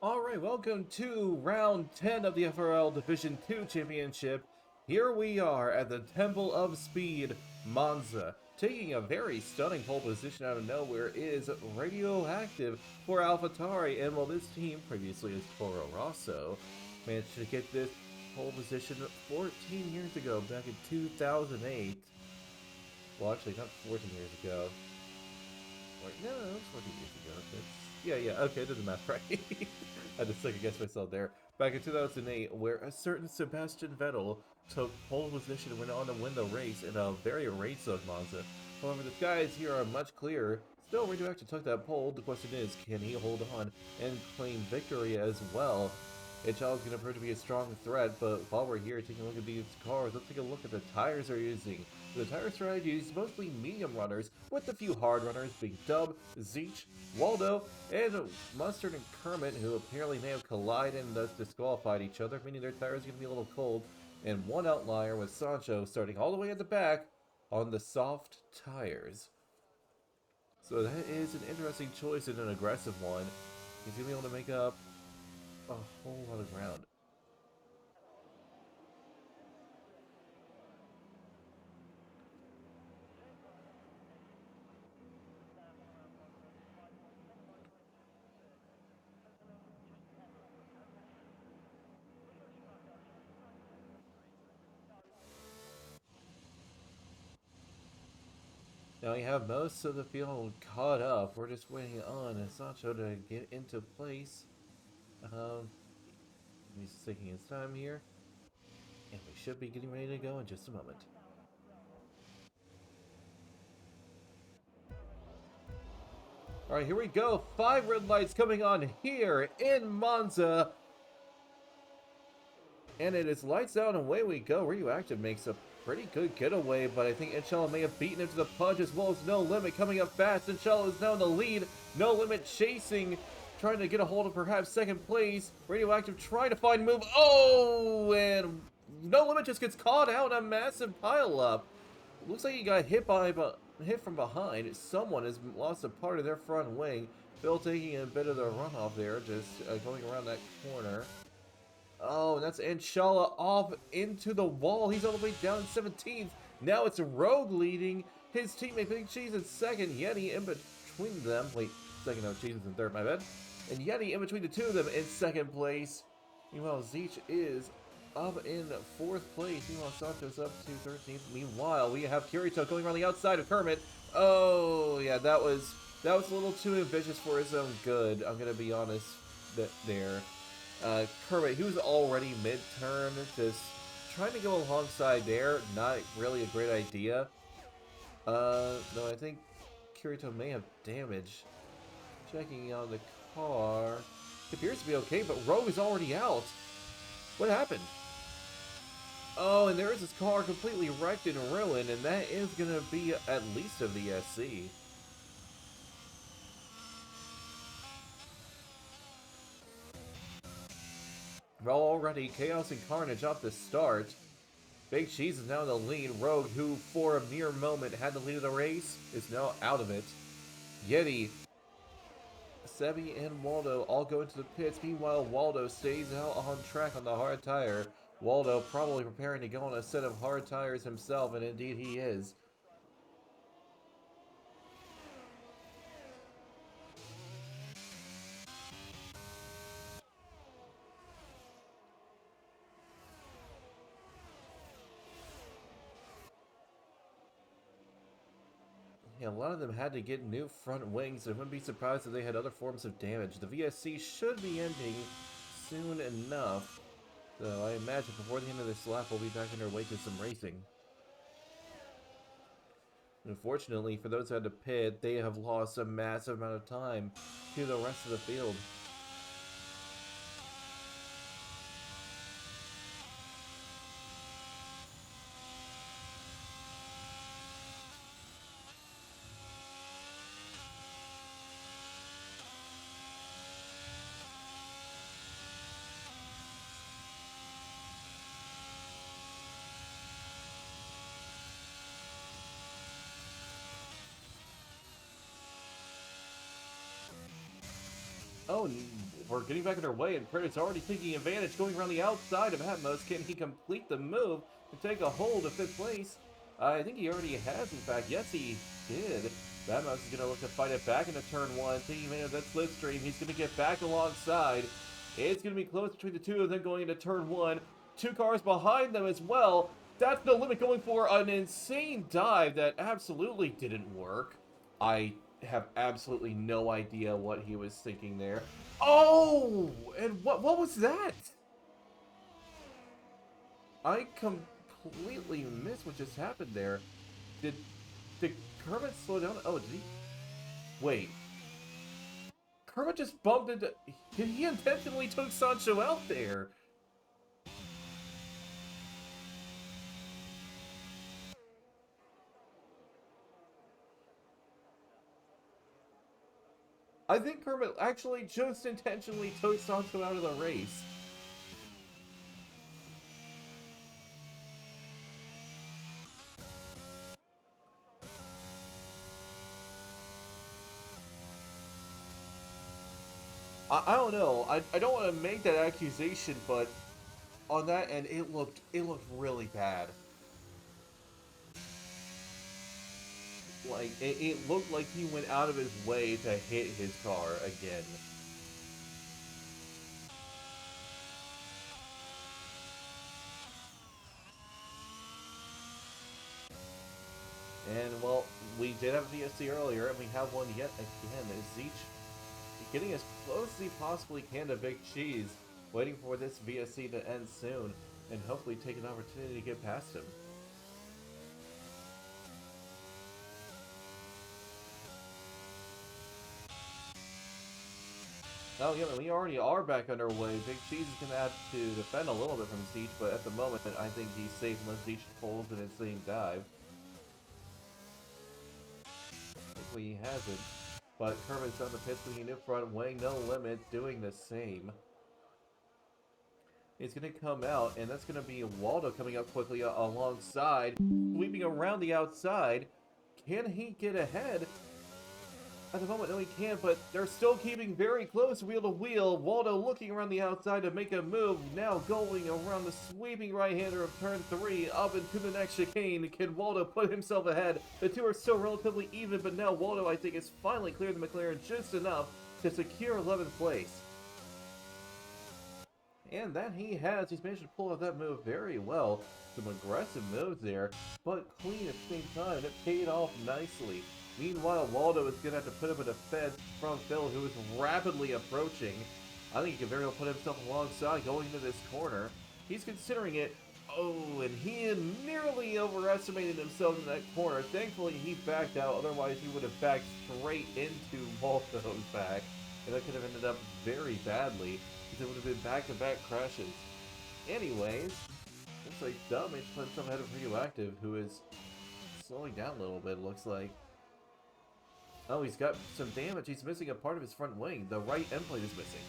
Alright, welcome to round 10 of the FRL Division 2 Championship. Here we are at the Temple of Speed, Monza. Taking a very stunning pole position out of nowhere is Radioactive for AlphaTauri, and while this team, previously as Toro Rosso, managed to get this pole position 14 years ago, back in 2008. Well, actually, not 14 years ago. Wait, no, it was 14 years ago. Yeah, okay, I did the math right. I had to second guess myself there. Back in 2008, where a certain Sebastian Vettel took pole position and went on to win the race in a very race-soaked Monza. However, the skies here are much clearer. Still, Radioactive took that pole. The question is, can he hold on and claim victory as well? HL is going to prove to be a strong threat, but while we're here taking a look at these cars, let's take a look at the tires they're using. The tire strategy is mostly medium runners, with a few hard runners being Dub, Zeech, Waldo, and Mustard and Kermit, who apparently may have collided and thus disqualified each other, meaning their tires are going to be a little cold, and one outlier with Sancho starting all the way at the back on the soft tires. So that is an interesting choice and an aggressive one. He's going to be able to make up a whole lot of ground. Now we have most of the field caught up. We're just waiting on Sancho to get into place. He's taking his time here. And we should be getting ready to go in just a moment. Alright, here we go. 5 red lights coming on here in Monza. And it is lights out and away we go. Radioactive makes a pretty good getaway, but I think Inshallah may have beaten him to the punch, as well as No Limit coming up fast. Inshallah is now in the lead. No Limit chasing, trying to get a hold of perhaps second place. Radioactive trying to find a move. Oh, and No Limit just gets caught out in a massive pileup. Looks like he got hit from behind. Someone has lost a part of their front wing. Phil taking a bit of the runoff there, just going around that corner. Oh, and that's Inshallah off into the wall. He's all the way down in 17th. Now it's Rogue leading. His teammate Big Cheese in second. Yeti in between them. Wait, second, no, Cheese is in third, my bad. And Yeti in between the two of them in second place. Meanwhile, Zeech is up in fourth place. Meanwhile, Sancho's up to 13th. Meanwhile, we have Kirito going around the outside of Kermit. Oh, yeah, that was a little too ambitious for his own good. I'm going to be honest there. Kermit, he was already mid-turn, just trying to go alongside there, not really a great idea. No, I think Kirito may have damage. Checking on the car. It appears to be okay, but Rogue is already out. What happened? Oh, and there is his car completely wrecked and ruined, and that is going to be at least a VSC. Well, already Chaos and Carnage off the start. Big Cheese is now in the lead. Rogue, who for a mere moment had the lead of the race, is now out of it. Yeti, Sebi, and Waldo all go into the pits. Meanwhile, Waldo stays out on track on the hard tire. Waldo probably preparing to go on a set of hard tires himself, and indeed he is. Yeah, a lot of them had to get new front wings, so I wouldn't be surprised if they had other forms of damage. The VSC should be ending soon enough, so I imagine before the end of this lap we'll be back on our way to some racing. Unfortunately, for those who had to pit, they have lost a massive amount of time to the rest of the field. Oh, we're getting back underway, and Predator's already taking advantage, going around the outside of Atmos. Can he complete the move and take a hold of 5th place? I think he already has, in fact. Yes, he did. Atmos is going to look to fight it back into turn 1, taking advantage of that slipstream. He's going to get back alongside. It's going to be close between the two of them going into turn 1. 2 cars behind them as well. That's No Limit going for an insane dive that absolutely didn't work. I have absolutely no idea what he was thinking there. Oh! And what was that? I completely missed what just happened there. Did Kermit slow down? Oh, did he? Wait. Kermit just bumped into... He intentionally took Sancho out there. I think Kermit actually just intentionally took Sancho out of the race. I don't know. I don't want to make that accusation, but on that end, it looked really bad. Like, it looked like he went out of his way to hit his car again. And, well, we did have a VSC earlier, and we have one yet again. Is Zeech getting as close as he possibly can to Big Cheese, waiting for this VSC to end soon, and hopefully take an opportunity to get past him. Oh yeah, we already are back underway. Big Cheese is going to have to defend a little bit from Zeech, but at the moment, I think he's safe unless Zeech pulls an insane dive. Thankfully he hasn't. But Kermit's on the pits looking in front, weighing No Limit, doing the same. He's going to come out, and that's going to be Waldo coming up quickly alongside, sweeping around the outside. Can he get ahead? At the moment, no he can't, but they're still keeping very close wheel to wheel. Waldo looking around the outside to make a move, now going around the sweeping right-hander of turn 3, up into the next chicane. Can Waldo put himself ahead? The two are still relatively even, but now Waldo, I think, has finally cleared the McLaren just enough to secure 11th place. And that he has. He's managed to pull out that move very well. Some aggressive moves there, but clean at the same time. It paid off nicely. Meanwhile, Waldo is going to have to put up a defense from Phil, who is rapidly approaching. I think he can very well put himself alongside going into this corner. He's considering it. Oh, and he had nearly overestimated himself in that corner. Thankfully, he backed out. Otherwise, he would have backed straight into Waldo's back. And that could have ended up very badly, because it would have been back-to-back crashes. Anyways, looks like Dub managed to put himself ahead of Radioactive, who is slowing down a little bit, it looks like. Oh, he's got some damage. He's missing a part of his front wing. The right end plate is missing.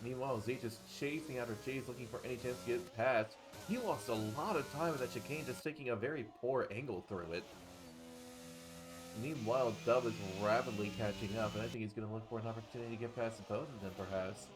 Meanwhile, Zeech is chasing after Chase, looking for any chance to get past. He lost a lot of time with that chicane, just taking a very poor angle through it. Meanwhile, Dub is rapidly catching up, and I think he's going to look for an opportunity to get past the opponent then, perhaps.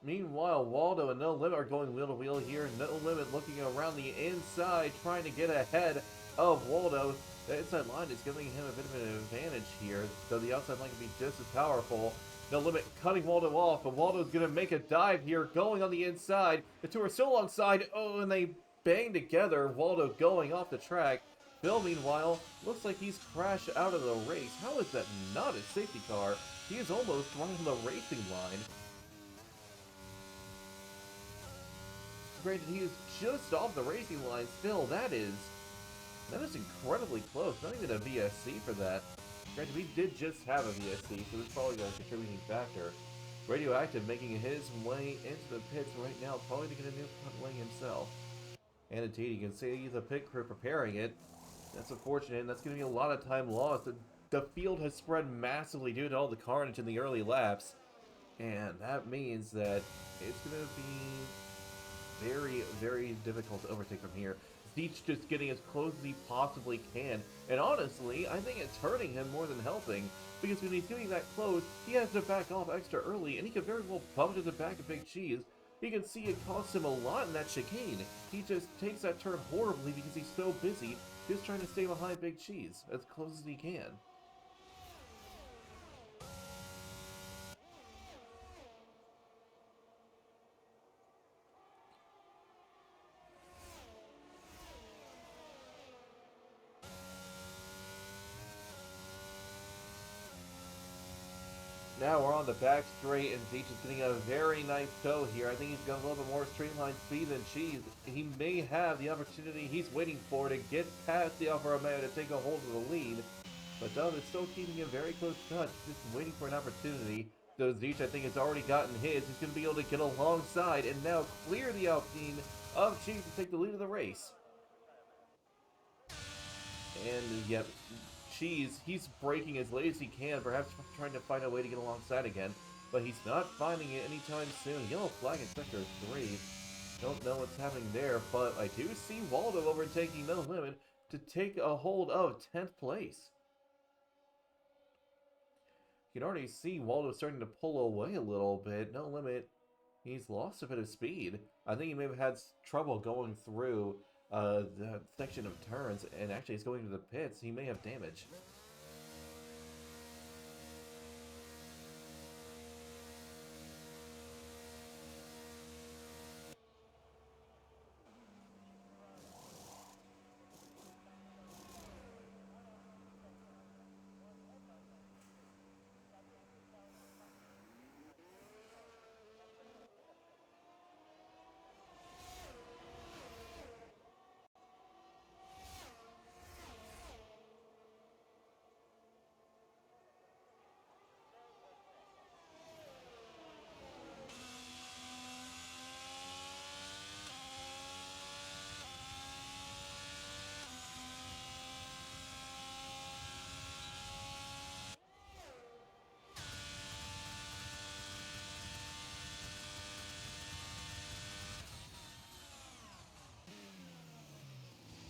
Meanwhile, Waldo and No Limit are going wheel to wheel here. No Limit looking around the inside, trying to get ahead of Waldo. The inside line is giving him a bit of an advantage here, though the outside line can be just as powerful. No Limit cutting Waldo off, but Waldo's going to make a dive here, going on the inside. The two are still alongside. Oh, and they bang together. Waldo going off the track. Phil, meanwhile, looks like he's crashed out of the race. How is that not a safety car? He is almost running the racing line. Granted, he is just off the racing line. Still, that is incredibly close. Not even a VSC for that. Granted, we did just have a VSC, so it's probably a contributing factor. Radioactive making his way into the pits right now, probably to get a new front wing himself. And indeed, you can see the pit crew preparing it. That's unfortunate, and that's going to be a lot of time lost. The field has spread massively due to all the carnage in the early laps. And that means that it's going to be very, very difficult to overtake from here. Zeech just getting as close as he possibly can. And honestly, I think it's hurting him more than helping, because when he's getting that close, he has to back off extra early, and he could very well bump into the back of Big Cheese. You can see it costs him a lot in that chicane. He just takes that turn horribly because he's so busy just trying to stay behind Big Cheese as close as he can. Now we're on the back straight, and Zeech is getting a very nice toe here. I think he's got a little bit more straight line speed than Cheese. He may have the opportunity he's waiting for to get past the Alfa Romeo to take a hold of the lead. But Dove is still keeping a very close touch, just waiting for an opportunity. So Zeech, I think, has already gotten his. He's going to be able to get alongside and now clear the Alpine of Cheese to take the lead of the race. And yep, Cheese, he's braking as late as he can, perhaps trying to find a way to get alongside again, but he's not finding it anytime soon. Yellow flag in sector 3. Don't know what's happening there, but I do see Waldo overtaking No Limit to take a hold of 10th place. You can already see Waldo starting to pull away a little bit. No Limit, he's lost a bit of speed. I think he may have had trouble going through the section of turns, and actually he's going to the pits. He may have damage.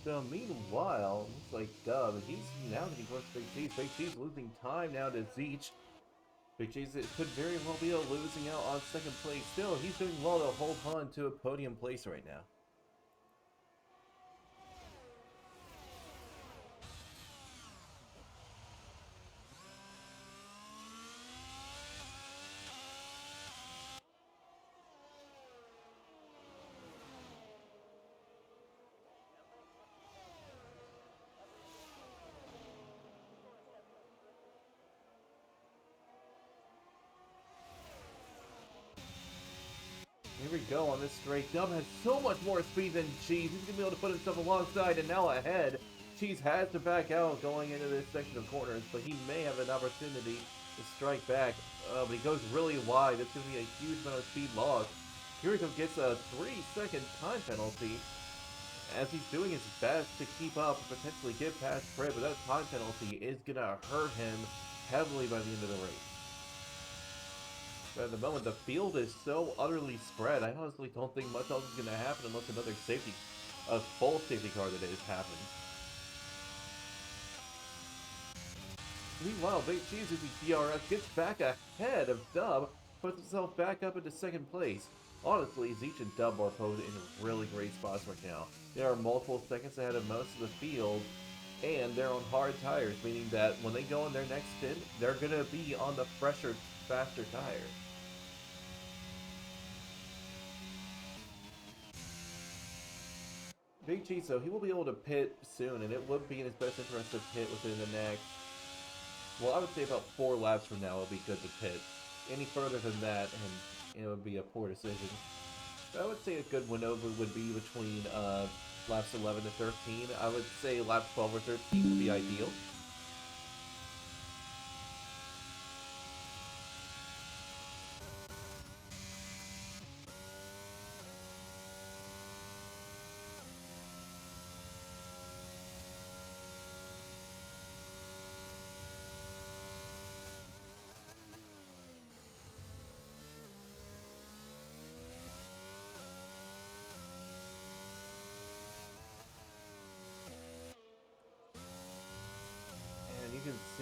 So meanwhile, looks like Dub, he's now getting close to Big Cheese. Big Cheese losing time now to Zeech. Big Cheese could very well be losing out on second place. Still, he's doing well to hold on to a podium place right now. Here we go on this straight. Dub has so much more speed than Cheese. He's going to be able to put himself alongside and now ahead. Cheese has to back out going into this section of corners, but he may have an opportunity to strike back. But he goes really wide. That's going to be a huge amount of speed loss. Kiriko gets a 3-second time penalty as he's doing his best to keep up and potentially get past Fred, but that time penalty is going to hurt him heavily by the end of the race. But at the moment, the field is so utterly spread, I honestly don't think much else is going to happen unless another a full safety car that is happens. Meanwhile, Big Cheese with the DRS gets back ahead of Dub, puts himself back up into second place. Honestly, Zeech and Dub are both in really great spots right now. They are multiple seconds ahead of most of the field, and they're on hard tires, meaning that when they go in their next stint, they're going to be on the fresher, faster tires. Big Cheese, though, he will be able to pit soon, and it would be in his best interest to pit within the next, well, I would say about 4 laps from now it would be good to pit. Any further than that, and it would be a poor decision. I would say a good window would be between laps 11 to 13. I would say laps 12 or 13 would be ideal.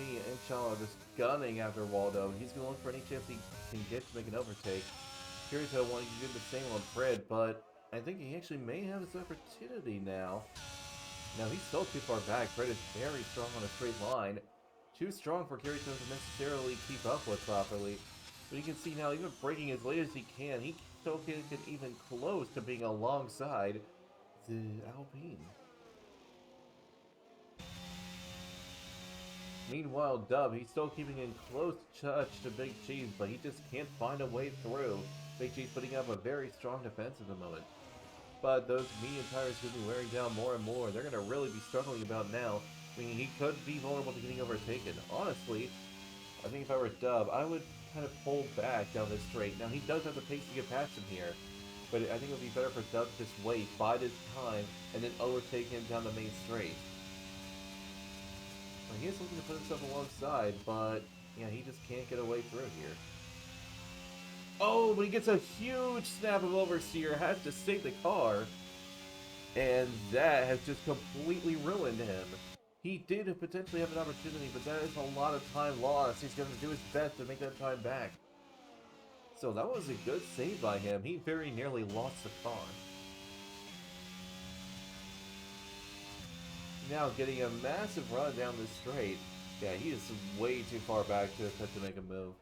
see Inshallah just gunning after Waldo. He's going to look for any chance he can get to make an overtake. Kirito wanting to do the same on Fred, but I think he actually may have his opportunity now. Now, he's still too far back. Fred is very strong on a straight line. Too strong for Kirito to necessarily keep up with properly. But you can see now, even braking as late as he can, he still can't get even close to being alongside the Alpine. Meanwhile, Dub, he's still keeping in close touch to Big Cheese, but he just can't find a way through. Big Cheese putting up a very strong defense at the moment. But those medium tires could be wearing down more and more. They're going to really be struggling about now. I mean, he could be vulnerable to getting overtaken. Honestly, I think if I were Dub, I would kind of pull back down this straight. Now, he does have the pace to get past him here. But I think it would be better for Dub to just wait, bide his time, and then overtake him down the main straight. Well, he is looking to put himself alongside, but yeah, he just can't get away through here. Oh, but he gets a huge snap of oversteer, has to save the car, and that has just completely ruined him. He did potentially have an opportunity, but that is a lot of time lost. He's going to do his best to make that time back. So that was a good save by him. He very nearly lost the car. Now getting a massive run down the straight. Yeah, he is way too far back to attempt to make a move.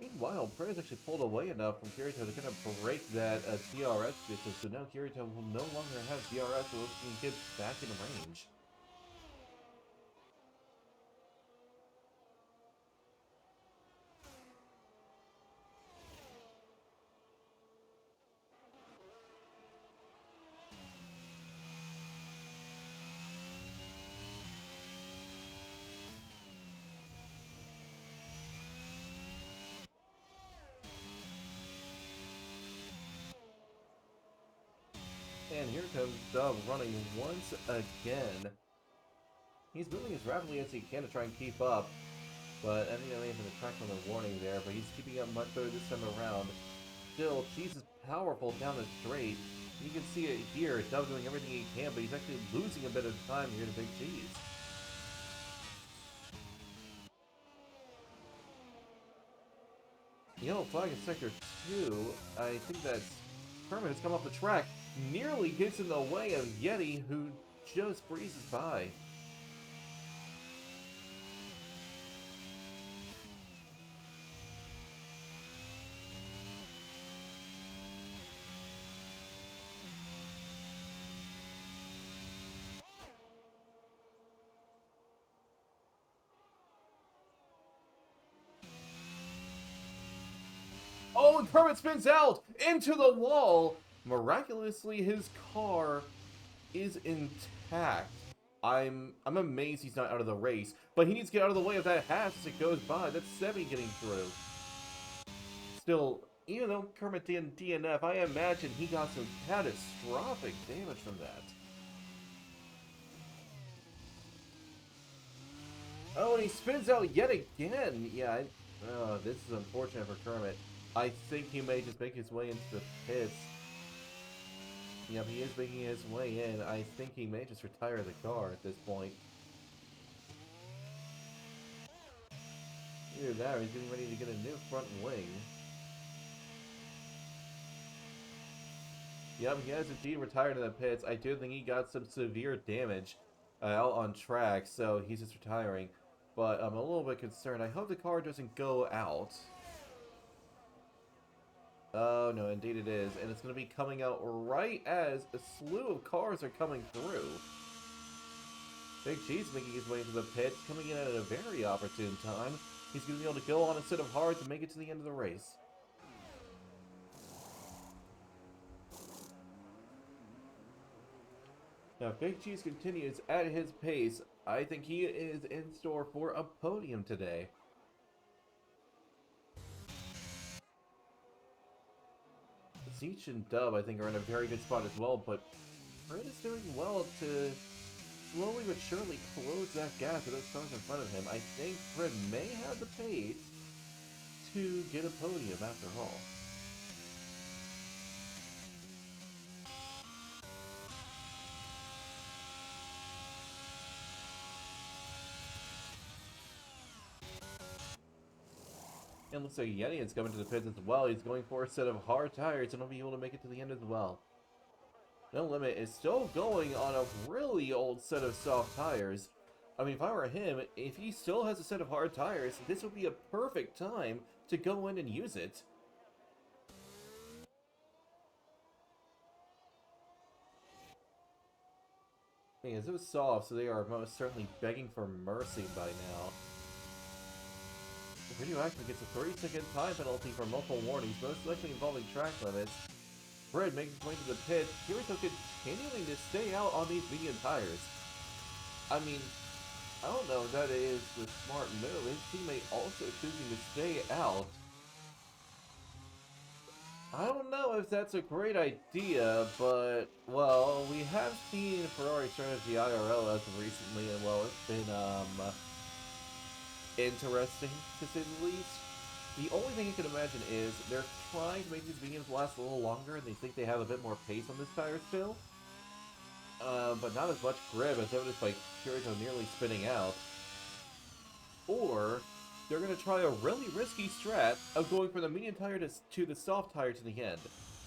Meanwhile, Prey's actually pulled away enough from Kirito to kind of break that DRS distance, so now Kirito will no longer have DRS, so he can get back in range. And here comes Dub running once again. He's moving as rapidly as he can to try and keep up, but I think that may have been a track on the warning there, but he's keeping up much better this time around. Still, Cheese is powerful down the straight. You can see it here, Dub doing everything he can, but he's actually losing a bit of time here to Big Cheese. Yellow flag in Sector 2, I think that's Kermit has come off the track, nearly gets in the way of Yeti, who just breezes by. Oh, and Kermit spins out into the wall. Miraculously, his car is intact. I'm amazed he's not out of the race, but he needs to get out of the way of that hatch as it goes by. That's Sebi getting through. Still, even though Kermit didn't DNF, I imagine he got some catastrophic damage from that. Oh, and he spins out yet again. Yeah, this is unfortunate for Kermit. I think he may just make his way into the pits. Yep, he is making his way in. I think he may just retire the car at this point. Either that or he's getting ready to get a new front wing. Yep, he has indeed retired in the pits. I do think he got some severe damage out on track, so he's just retiring. But I'm a little bit concerned. I hope the car doesn't go out. Oh, no, indeed it is. And it's going to be coming out right as a slew of cars are coming through. Big Cheese making his way into the pits, coming in at a very opportune time. He's going to be able to go on instead of hard to make it to the end of the race. Now, if Big Cheese continues at his pace, I think he is in store for a podium today. Zeech and Dub, I think, are in a very good spot as well, but Fred is doing well to slowly but surely close that gap to those cars in front of him. I think Fred may have the pace to get a podium after all. And looks like Yeti is coming to the pits as well. He's going for a set of hard tires and will be able to make it to the end as well. No Limit is still going on a really old set of soft tires. I mean, if I were him, if he still has a set of hard tires, this would be a perfect time to go in and use it. Because it was soft, so they are most certainly begging for mercy by now. Radioactive gets a 30-second time penalty for multiple warnings, most likely involving track limits. Fred makes his way to the pit. Kirito continuing to stay out on these medium tires. I mean, I don't know if that is the smart move. His teammate also choosing to stay out. I don't know if that's a great idea, but, well, we have seen Ferrari strategy IRL as of recently, and, well, it's been, interesting, to say the least. The only thing I can imagine is they're trying to make these mediums last a little longer, and they think they have a bit more pace on this tire still. But not as much grip as evidenced by Kirito nearly spinning out. Or they're going to try a really risky strat of going from the medium tire to the soft tire to the end,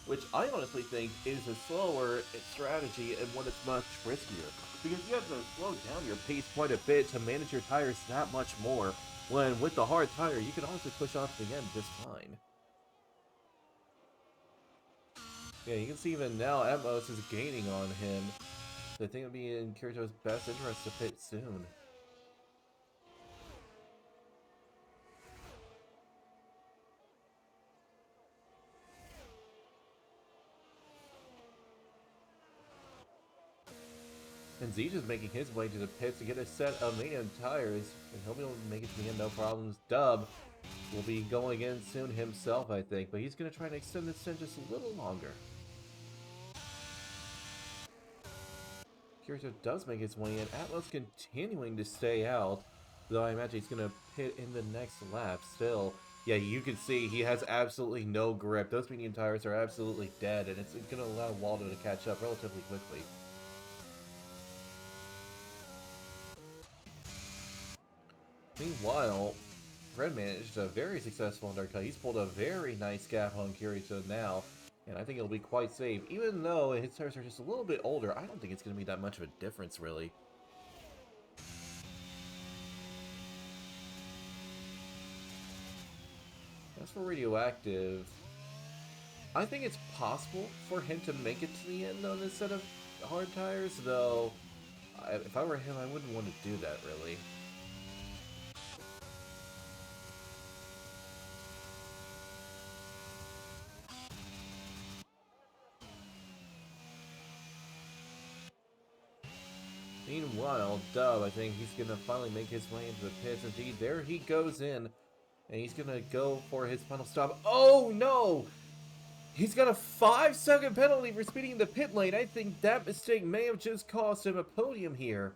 which I honestly think is a slower strategy and one that's much riskier. Because you have to slow down your pace quite a bit to manage your tires that much more, when with the hard tire, you can honestly push off to the end just fine. Yeah, you can see even now Atmos is gaining on him. So I think it would be in Kirito's best interest to pit soon. And Zeech is making his way to the pits to get a set of medium tires, and he'll be able to make it to the end, no problems. Dub will be going in soon himself, I think, but he's going to try to extend this stint just a little longer. Kirito does make his way in. Atmos continuing to stay out, though I imagine he's going to pit in the next lap still. Yeah, you can see he has absolutely no grip. Those medium tires are absolutely dead, and it's going to allow Waldo to catch up relatively quickly. Meanwhile, Red managed a very successful undercut. He's pulled a very nice gap on Kirito now, and I think it'll be quite safe. Even though his tires are just a little bit older, I don't think it's going to be that much of a difference, really. As for Radioactive, I think it's possible for him to make it to the end on this set of hard tires, though if I were him, I wouldn't want to do that, really. Meanwhile, Dub, I think he's going to finally make his way into the pits. Indeed, there he goes in, and he's going to go for his final stop. Oh, no! He's got a 5-second penalty for speeding in the pit lane. I think that mistake may have just cost him a podium here.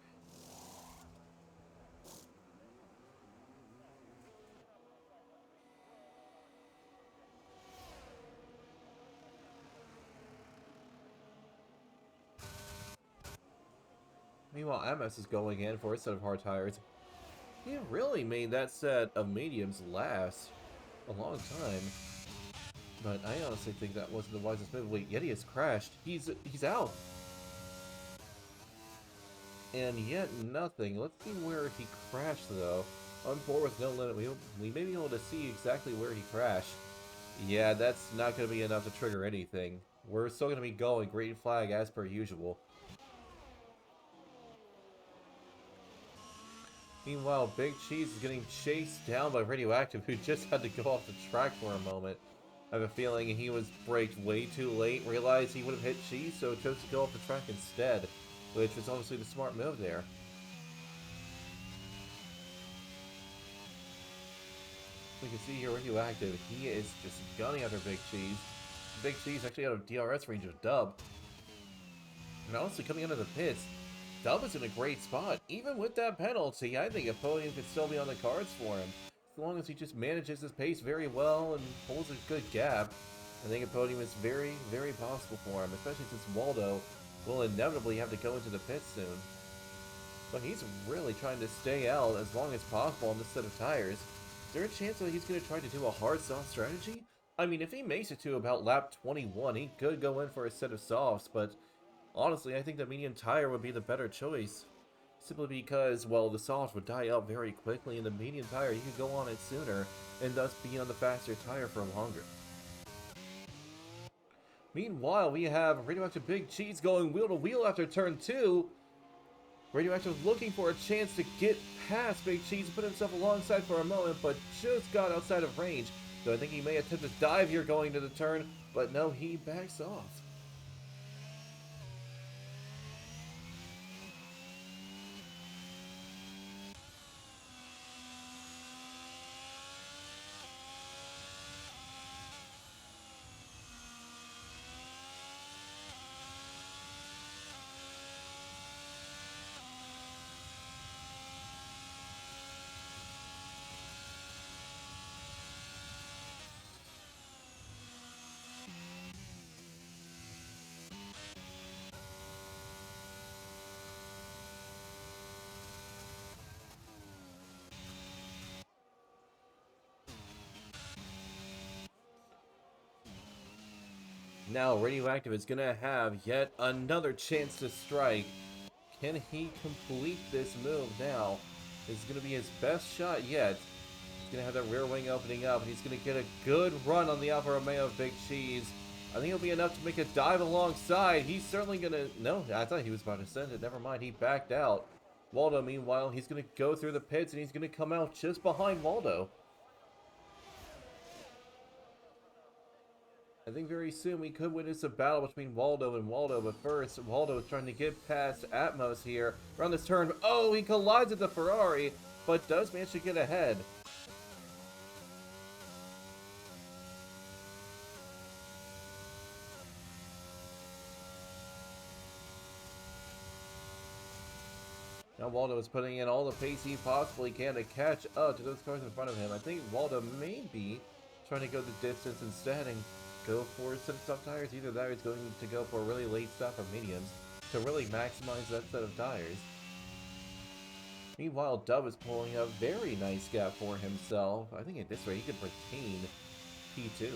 Meanwhile, MS is going in for a set of hard tires. He really made that set of mediums last a long time. But I honestly think that wasn't the wisest move. Wait, Yeti has crashed. He's out. And yet nothing. Let's see where he crashed, though. On board with no limit, we may be able to see exactly where he crashed. Yeah, that's not going to be enough to trigger anything. We're still going to be going green flag as per usual. Meanwhile, Big Cheese is getting chased down by Radioactive, who just had to go off the track for a moment. I have a feeling he was braked way too late, realized he would have hit Cheese, so chose to go off the track instead, which was obviously the smart move there. We can see here Radioactive, he is just gunning after Big Cheese. Big Cheese actually out of DRS range of Dub. And honestly, coming out of the pits, Dub is in a great spot. Even with that penalty, I think a podium could still be on the cards for him. long as he just manages his pace very well and holds a good gap, I think a podium is very, very possible for him, especially since Waldo will inevitably have to go into the pits soon. But he's really trying to stay out as long as possible on this set of tires. Is there a chance that he's going to try to do a hard-soft strategy? I mean, if he makes it to about lap 21, he could go in for a set of softs, but honestly, I think the medium tire would be the better choice. Simply because, well, the soft would die out very quickly, and the medium tire, you could go on it sooner, and thus be on the faster tire for longer. Meanwhile, we have Radioactive Big Cheese going wheel to wheel after turn 2. Radioactive looking for a chance to get past Big Cheese, put himself alongside for a moment, but just got outside of range. So I think he may attempt to dive here going to the turn, but no, he backs off. Now Radioactive is going to have yet another chance to strike. Can he complete this move now? This is going to be his best shot yet. He's going to have that rear wing opening up, and he's going to get a good run on the Alfa Romeo of Big Cheese. I think it'll be enough to make a dive alongside. He's certainly going to... No, I thought he was about to send it. Never mind, he backed out. Waldo, meanwhile, he's going to go through the pits, and he's going to come out just behind Waldo. I think very soon we could witness a battle between Waldo and Waldo, but first, Waldo is trying to get past Atmos here around this turn. Oh, he collides with the Ferrari, but does manage to get ahead. Now Waldo is putting in all the pace he possibly can to catch up to those cars in front of him. I think Waldo may be trying to go the distance instead and go for some soft tires. Either that or he's going to go for a really late stop for mediums to really maximize that set of tires. Meanwhile, Dub is pulling a very nice gap for himself. I think at this rate he could retain P2.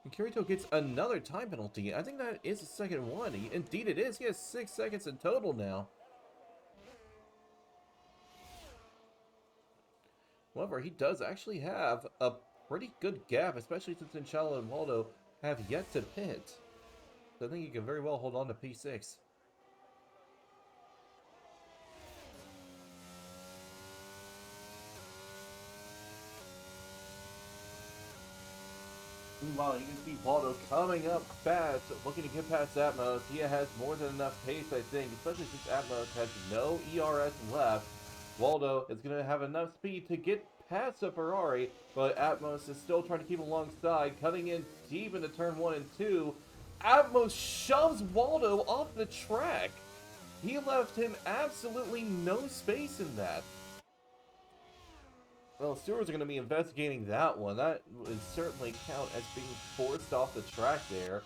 And Kirito gets another time penalty. I think that is the second one. Indeed it is. He has 6 seconds in total now. However, he does actually have a pretty good gap, especially since Inchala and Waldo have yet to pit. So I think he can very well hold on to P6. Meanwhile, you can see Waldo coming up fast, looking to get past Atmos. He has more than enough pace, I think, especially since Atmos has no ERS left. Waldo is going to have enough speed to get past the Ferrari, but Atmos is still trying to keep alongside, cutting in deep into turn 1 and 2. Atmos shoves Waldo off the track. He left him absolutely no space in that. Well, stewards are going to be investigating that one. That would certainly count as being forced off the track there.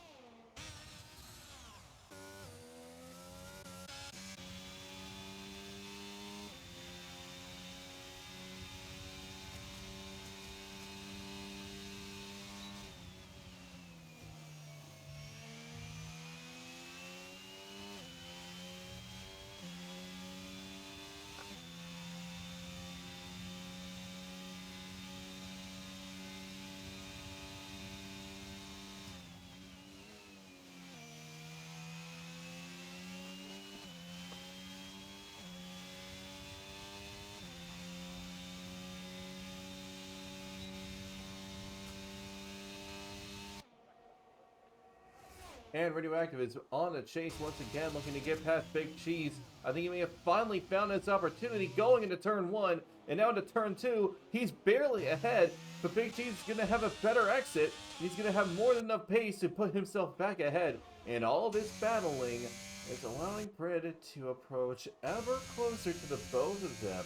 And Radioactive is on the chase once again, looking to get past Big Cheese. I think he may have finally found his opportunity going into turn 1, and now into turn 2. He's barely ahead, but Big Cheese is going to have a better exit. He's going to have more than enough pace to put himself back ahead. And all this battling is allowing Pred to approach ever closer to the both of them.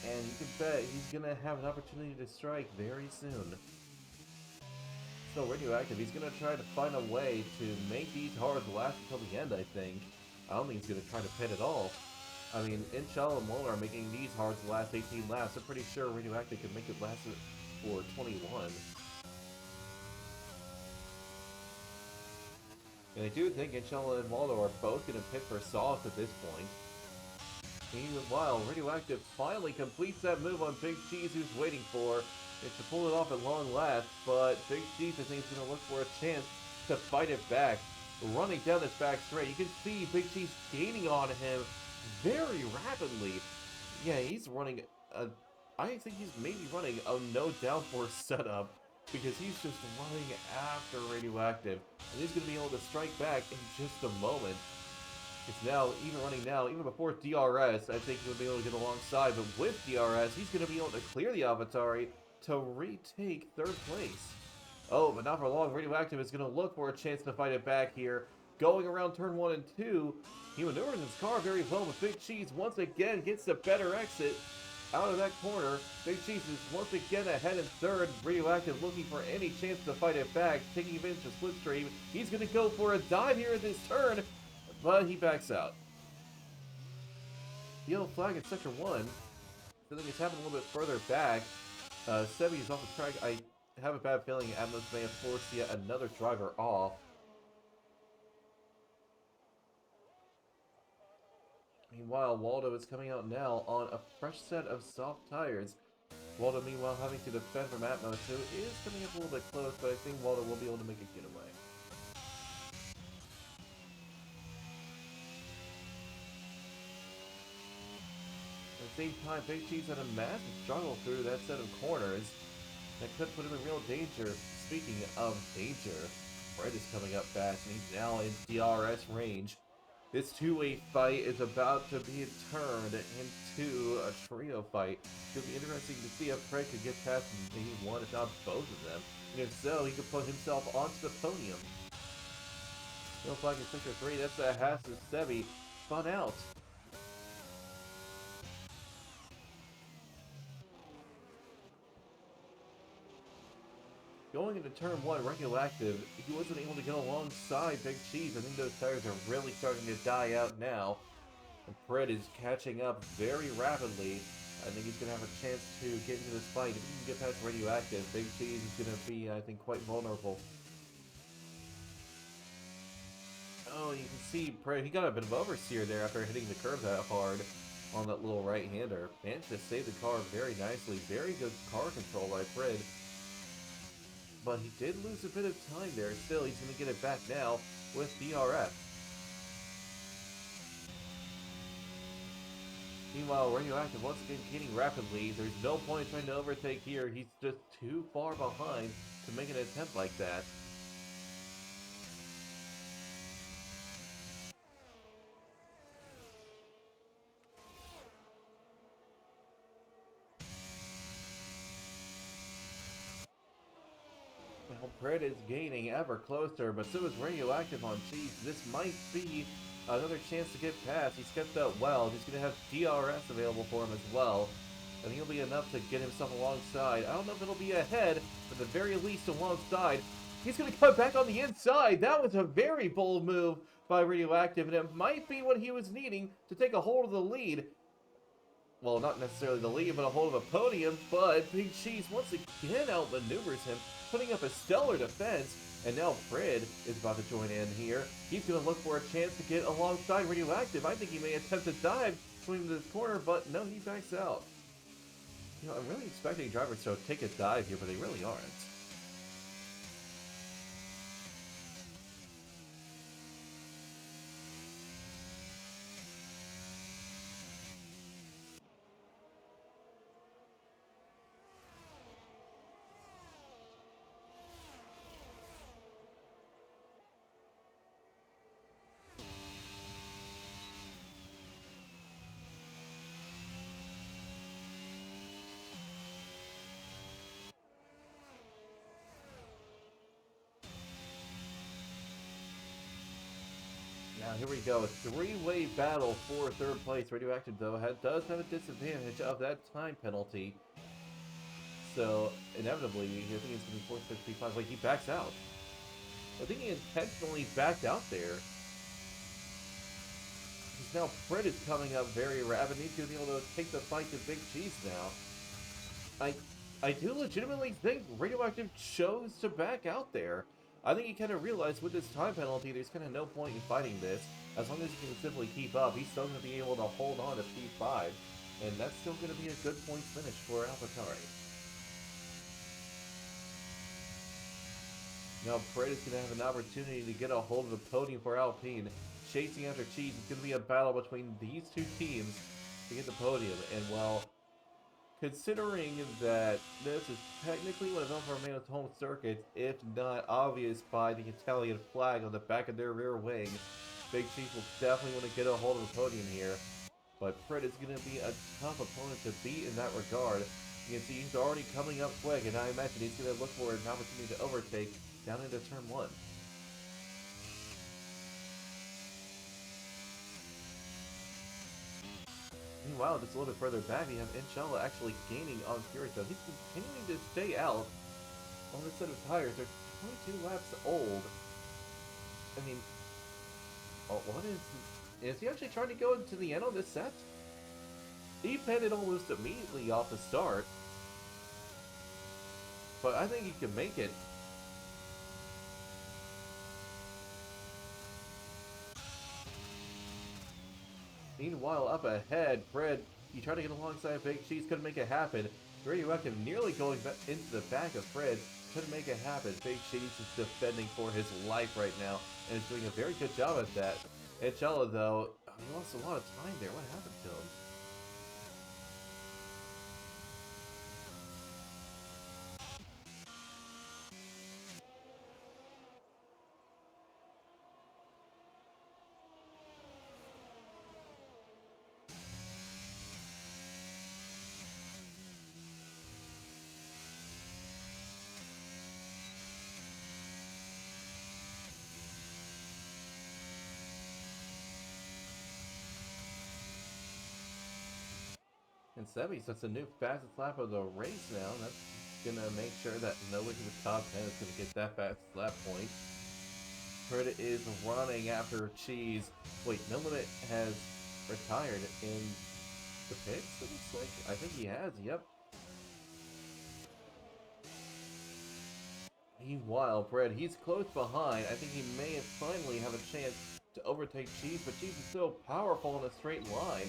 And you can bet he's going to have an opportunity to strike very soon. Still radioactive. He's going to try to find a way to make these hard last until the end, I think. I don't think he's going to try to pin at all. I mean, Inshalla and Mona are making these hards last 18 laps. I'm pretty sure radioactive can make it last for 21. And I do think Inshalla and Waldo are both going to pit for soft at this point. Meanwhile, Radioactive finally completes that move on Big Cheese, who's waiting for it to pull it off at long last, but Big Cheese, I think, is going to look for a chance to fight it back. Running down this back straight, you can see Big Cheese gaining on him very rapidly. Yeah, he's running I think he's maybe running a no downforce setup, because he's just running after Radioactive, and he's going to be able to strike back in just a moment. It's now, even running now, even before DRS, I think he'll be able to get alongside, but with DRS, he's going to be able to clear the Avatari to retake third place. Oh, but not for long. Radioactive is going to look for a chance to fight it back here. Going around turn 1 and 2, he maneuvers his car very well, but Big Cheese once again gets the better exit out of that corner. Big Cheese is once again ahead in third. Radioactive looking for any chance to fight it back, taking advantage of slipstream. He's going to go for a dive here in this turn, but he backs out. Yellow flag in sector 1. I think it's happened a little bit further back. Sebi is off the track. I have a bad feeling Atmos may have forced yet another driver off. Meanwhile, Waldo is coming out now on a fresh set of soft tires. Waldo, meanwhile, having to defend from Atmos, who is coming up a little bit close, but I think Waldo will be able to make a getaway. At the same time, Big Cheese had a massive struggle through that set of corners that could put him in real danger. Speaking of danger, Fred is coming up fast, and he's now in DRS range. This two-way fight is about to be turned into a trio fight. It'll be interesting to see if Fred could get past maybe one, if not both of them. And if so, he could put himself onto the podium. Yellow flag in sector 3, that's a Haas and Sebi spun out. Going into turn 1, Radioactive, he wasn't able to get alongside Big Cheese. I think those tires are really starting to die out now. And Fred is catching up very rapidly. I think he's going to have a chance to get into this fight. If he can get past Radioactive, Big Cheese is going to be, I think, quite vulnerable. Oh, you can see Fred, he got a bit of oversteer there after hitting the curb that hard on that little right-hander. Managed to save the car very nicely. Very good car control by Fred. But he did lose a bit of time there. Still, he's going to get it back now with DRS. Meanwhile, Radioactive once again gaining rapidly. There's no point trying to overtake here. He's just too far behind to make an attempt like that. Well, Fred is gaining ever closer, but so is Radioactive on Cheese. This might be another chance to get past. He stepped up well. He's going to have DRS available for him as well. And he'll be enough to get himself alongside. I don't know if it'll be ahead, but at the very least alongside. He's going to cut back on the inside. That was a very bold move by Radioactive, and it might be what he was needing to take a hold of the lead. Well, not necessarily the lead, but a hold of a podium, but Big Cheese once again outmaneuvers him, putting up a stellar defense, and now Fred is about to join in here. He's going to look for a chance to get alongside Radioactive. I think he may attempt to dive swing to this corner, but no, he backs out. You know, I'm really expecting drivers to take a dive here, but they really aren't. Here we go. A three-way battle for third place. Radioactive, though, does have a disadvantage of that time penalty. So, inevitably, I think it's going to be forced to P5. Wait, he backs out. I think he intentionally backed out there. Because now Fred is coming up very rapid. He's going to be able to take the fight to Big Cheese now. I do legitimately think Radioactive chose to back out there. I think he kind of realized with this time penalty, there's kind of no point in fighting this. As long as he can simply keep up, he's still going to be able to hold on to P5. And that's still going to be a good points finish for AlphaTauri. Now Fred is going to have an opportunity to get a hold of the podium for Alpine. Chasing after Cheese, it's going to be a battle between these two teams to get the podium. And while considering that this is technically one of Alfa Romeo's home circuits, if not obvious by the Italian flag on the back of their rear wing, Big Cheese will definitely want to get a hold of the podium here. But Fred is going to be a tough opponent to beat in that regard. You can see he's already coming up quick, and I imagine he's going to look for an opportunity to overtake down into turn 1. Meanwhile, just a little bit further back, we have Inshallah actually gaining on Kirito. He's continuing to stay out on this set of tires. They're 22 laps old. I mean, oh, what is he actually trying to go into the end on this set? He pitted almost immediately off the start. But I think he can make it. Meanwhile, up ahead, Fred, he tried to get alongside Big Cheese, couldn't make it happen. Radioactive nearly going back into the back of Fred, couldn't make it happen. Big Cheese is defending for his life right now, and is doing a very good job at that. Inshallah, though, he lost a lot of time there. What happened to him? And Sebi sets a new fastest lap of the race now. That's going to make sure that nobody in the top 10 is going to get that fastest lap point. Fred is running after Cheese. Wait, No Limit has retired in the pits, it looks like. I think he has, yep. Meanwhile, Fred, he's close behind. I think he may finally have a chance to overtake Cheese, but Cheese is so powerful in a straight line.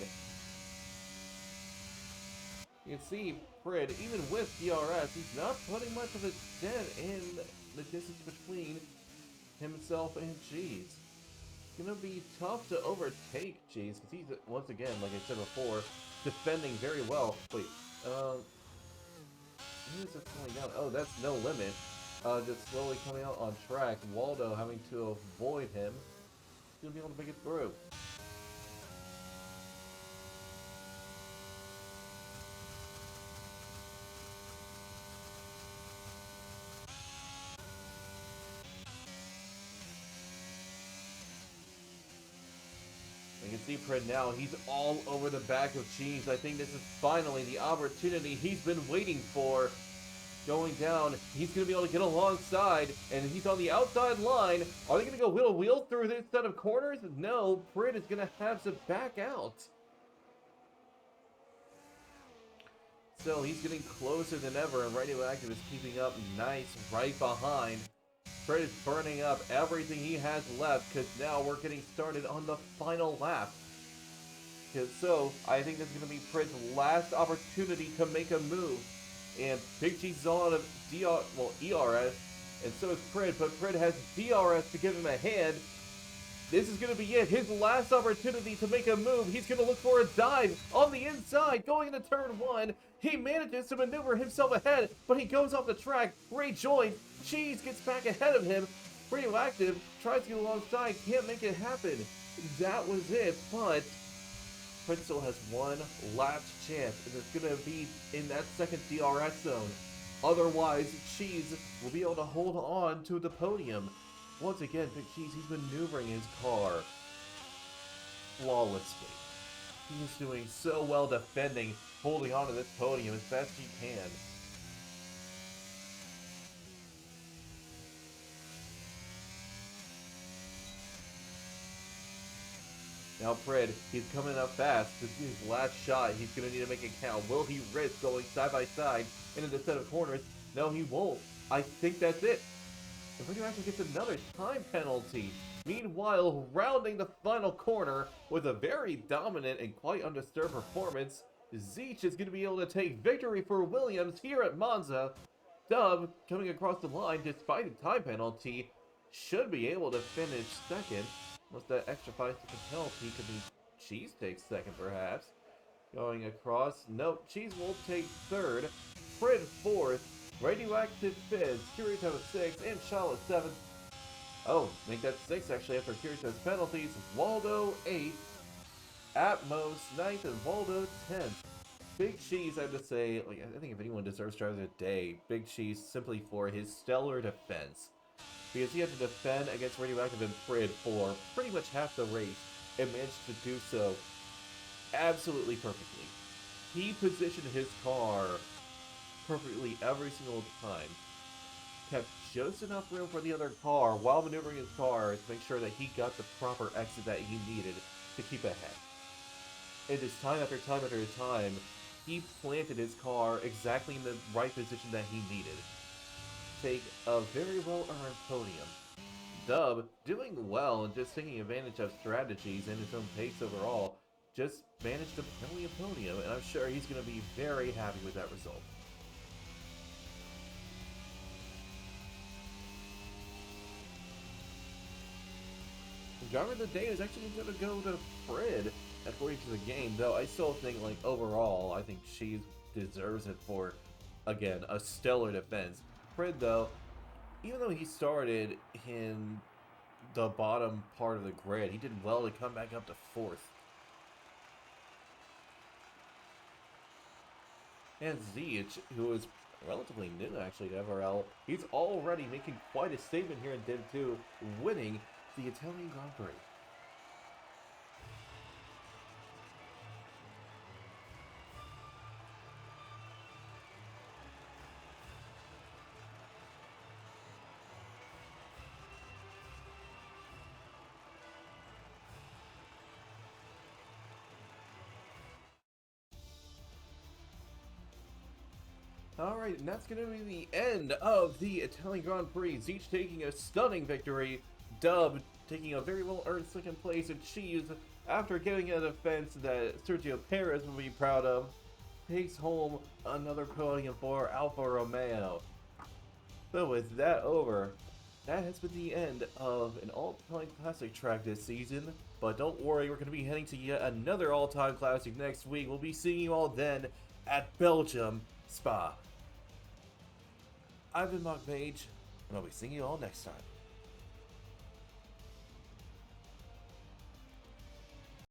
You can see Fred, even with DRS, he's not putting much of a dent in the distance between himself and Cheese. It's going to be tough to overtake Cheese, because he's, once again, like I said before, defending very well. Wait, who is it slowing down? Oh, that's No Limit. Just slowly coming out on track. Waldo having to avoid him. He's going to be able to make it through. You can see Fred now, he's all over the back of Cheese. I think this is finally the opportunity he's been waiting for. Going down, he's going to be able to get alongside, and he's on the outside line. Are they going to go wheel to wheel through this set of corners? No, Fred is going to have to back out. So he's getting closer than ever, and Radioactive is keeping up nice right behind. Fred is burning up everything he has left, because now we're getting started on the final lap. So, I think this is going to be Fred's last opportunity to make a move. And Big Cheese is on ERS, and so is Fred, but Fred has DRS to give him a hand. This is going to be it, his last opportunity to make a move. He's going to look for a dive on the inside, going into turn 1. He manages to maneuver himself ahead, but he goes off the track, rejoins. Cheese gets back ahead of him. Radioactive tries to get alongside, can't make it happen. That was it, but Fred still has one last chance, and it's going to be in that second DRS zone. Otherwise, Cheese will be able to hold on to the podium. Once again, Big Cheese, he's maneuvering his car flawlessly. He's doing so well defending, holding on to this podium as best he can. Now Fred, he's coming up fast. This is his last shot. He's going to need to make it count. Will he risk going side by side into the set of corners? No, he won't. I think that's it. The Radioactive gets another time penalty. Meanwhile, rounding the final corner with a very dominant and quite undisturbed performance, Zeech is going to be able to take victory for Williams here at Monza. Dub, coming across the line despite the time penalty, should be able to finish second. Unless that extra 5-second penalty could be Cheese takes second, perhaps. Going across, nope, Cheese will take third. Fred fourth, Radioactive fifth, Kirito sixth, and Charlotte seventh. Oh, make that sixth actually after Kirito's penalties. Waldo eighth, Atmos ninth, and Waldo 10th. Big Cheese, I have to say, like, I think if anyone deserves Driver of the Day, Big Cheese simply for his stellar defense. Because he had to defend against Radioactive and Fred for pretty much half the race and managed to do so absolutely perfectly. He positioned his car perfectly every single time. Kept just enough room for the other car while maneuvering his car to make sure that he got the proper exit that he needed to keep ahead. And just time after time after time, he planted his car exactly in the right position that he needed. Take a very well-earned podium. Dub, doing well and just taking advantage of strategies and his own pace overall, just managed to brilliant podium, and I'm sure he's going to be very happy with that result. The Driver of the Day is actually going to go to Fred according to the game, though I still think, like, overall, I think she deserves it for, again, a stellar defense. Fred, though, even though he started in the bottom part of the grid, he did well to come back up to fourth. And Zeech, who is relatively new actually to FRL, he's already making quite a statement here in Div 2, winning the Italian Grand Prix. Alright, and that's going to be the end of the Italian Grand Prix. Zeech taking a stunning victory, Dub taking a very well-earned second place, and Cheese, after getting a defense that Sergio Perez will be proud of, takes home another podium for Alfa Romeo. So with that over, that has been the end of an all-time classic track this season. But don't worry, we're going to be heading to yet another all-time classic next week. We'll be seeing you all then at Belgium Spa. I've been Mark Page, and I'll be seeing you all next time.